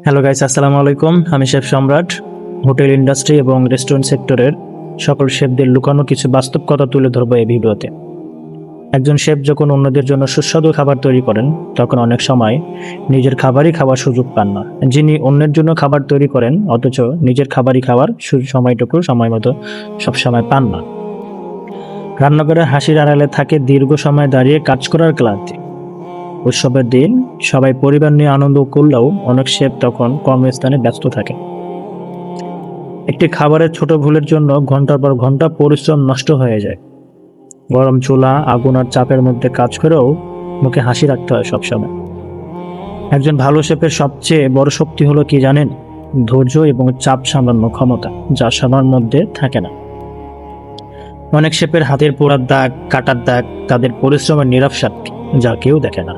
Hello guys, আসসালামু আলাইকুম। আমি শেফ সম্রাট। হোটেল ইন্ডাস্ট্রি এবং রেস্টুরেন্ট সেক্টরের সকল শেফদের লুকানো কিছু বাস্তব কথা তুলে ধরবো এই ভিডিওতে। একজন শেফ যখন অন্যদের জন্য সুস্বাদু খাবার তৈরি করেন, তখন অনেক সময় নিজের খাবারই খাওয়ার সুযোগ পান না। যিনি অন্যের জন্য খাবার তৈরি করেন অথচ নিজের খাবারই খাওয়ার সময় মতো সবসময় পান না। রান্নাঘরে হাসির আড়ালে থাকে দীর্ঘ সময় দাঁড়িয়ে কাজ করার ক্লান্তি। উৎসবের দিন সবাই পরিবার নিয়ে আনন্দ করলেও অনেক শেফ তখন কর্মস্থানে ব্যস্ত থাকে। একটি খাবারের ছোট ভুলের জন্য ঘন্টার পর ঘন্টা পরিশ্রম নষ্ট হয়ে যায়। গরম চুলা, আগুন আর চাপের মধ্যে কাজ করেও মুখে হাসি রাখতে হয় সবসময়। একজন ভালো শেফের সবচেয়ে বড় শক্তি হলো কি জানেন? ধৈর্য এবং চাপ সামলানোর ক্ষমতা, যা সবার মধ্যে থাকে না। অনেক শেফের হাতের পোড়ার দাগ, কাটার দাগ তাদের পরিশ্রমের নীরব সাক্ষী, যা কেউ দেখে না।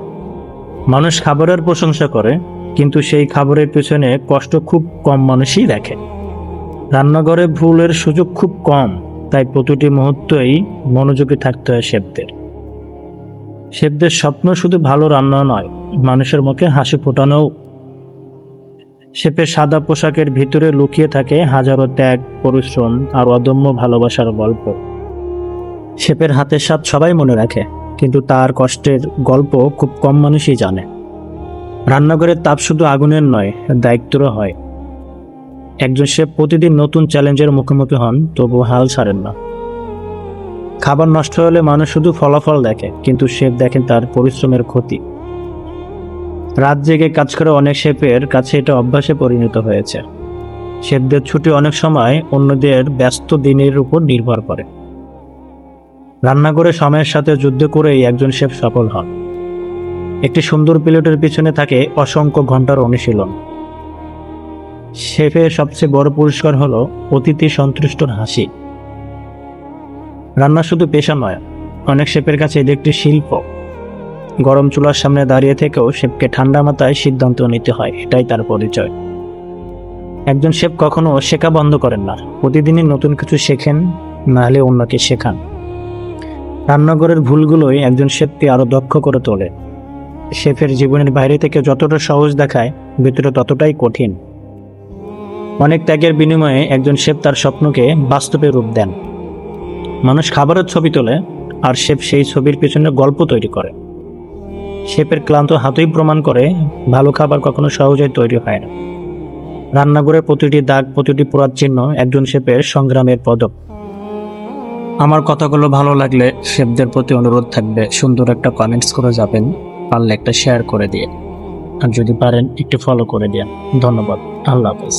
মানুষ খাবারের প্রশংসা করে, কিন্তু সেই খাবারের পেছনে কষ্ট খুব কম মানুষই দেখে। রান্নাঘরে ভুলের সুযোগ খুব কম, তাই প্রতিটি মুহূর্তেই মনোযোগী থাকতে হয় শেফদের। শেফদের স্বপ্ন শুধু ভালো রান্না নয়, মানুষের মুখে হাসি ফোটানোও। শেফের সাদা পোশাকের ভিতরে লুকিয়ে থাকে হাজারো ত্যাগ, পরিশ্রম আর অদম্য ভালোবাসার গল্প। শেফের হাতের স্বাদ সবাই মনে রাখে, কিন্তু তার কষ্টের গল্প খুব কম মানুষই জানে। রান্নাঘরের তাপ শুধু আগুনের নয়, দায়িত্বরও হয়। একজন শেফ প্রতিদিন নতুন চ্যালেঞ্জের মুখোমুখি হন, তবু হাল ছাড়েন না। খাবার নষ্ট হলে মানুষ শুধু ফলাফল দেখে, কিন্তু শেফ দেখেন তার পরিশ্রমের ক্ষতি। রাত জেগে কাজ করে অনেক শেফের কাছে এটা অভ্যাসে পরিণত হয়েছে। শেফদের ছুটি অনেক সময় অন্যদের ব্যস্ত দিনের উপর নির্ভর করে। রান্নাঘরে সময়ের সাথে যুদ্ধ করেই একজন শেফ সফল হন। একটি সুন্দর প্লেটের পিছনে থাকে অসংখ্য ঘন্টার অনুশীলন। শেফের সবচেয়ে বড় পুরস্কার হলো অতিথি সন্তুষ্টর হাসি। রান্না শুধু পেশা নয়, অনেক শেফের কাছে এটি একটি শিল্প। গরম চুলার সামনে দাঁড়িয়ে থেকেও শেফকে ঠান্ডা মাথায় সিদ্ধান্ত নিতে হয়, এটাই তার পরিচয়। একজন শেফ কখনো শেখা বন্ধ করেন না, প্রতিদিনই নতুন কিছু শেখেন, না হলে অন্যকে শেখান। রান্নাঘরের ভুলগুলোই একজন শেফকে আরো দক্ষ করে তোলে। শেফের জীবনের বাইরে থেকে যতটা সহজ দেখায়, ভিতরে ততটাই কঠিন। অনেক ত্যাগের বিনিময়ে একজন শেফ তার স্বপ্নকে বাস্তবে রূপ দেন। মানুষ খাবারের ছবি তোলে, আর শেফ সেই ছবির পেছনে গল্প তৈরি করে। শেফের ক্লান্ত হাতই প্রমাণ করে ভালো খাবার কখনো সহজেই তৈরি হয় না। রান্নাঘরের প্রতিটি দাগ, প্রতিটি পোড়ার চিহ্ন একজন শেফের সংগ্রামের পদক। আমার কথাগুলো ভালো লাগলে শেফদের প্রতি অনুরোধ থাকবে, সুন্দর একটা কমেন্টস করে যাবেন, পারলে একটা শেয়ার করে দিয়ে, আর যদি পারেন একটু ফলো করে দিন। ধন্যবাদ। আল্লাহ হাফেজ।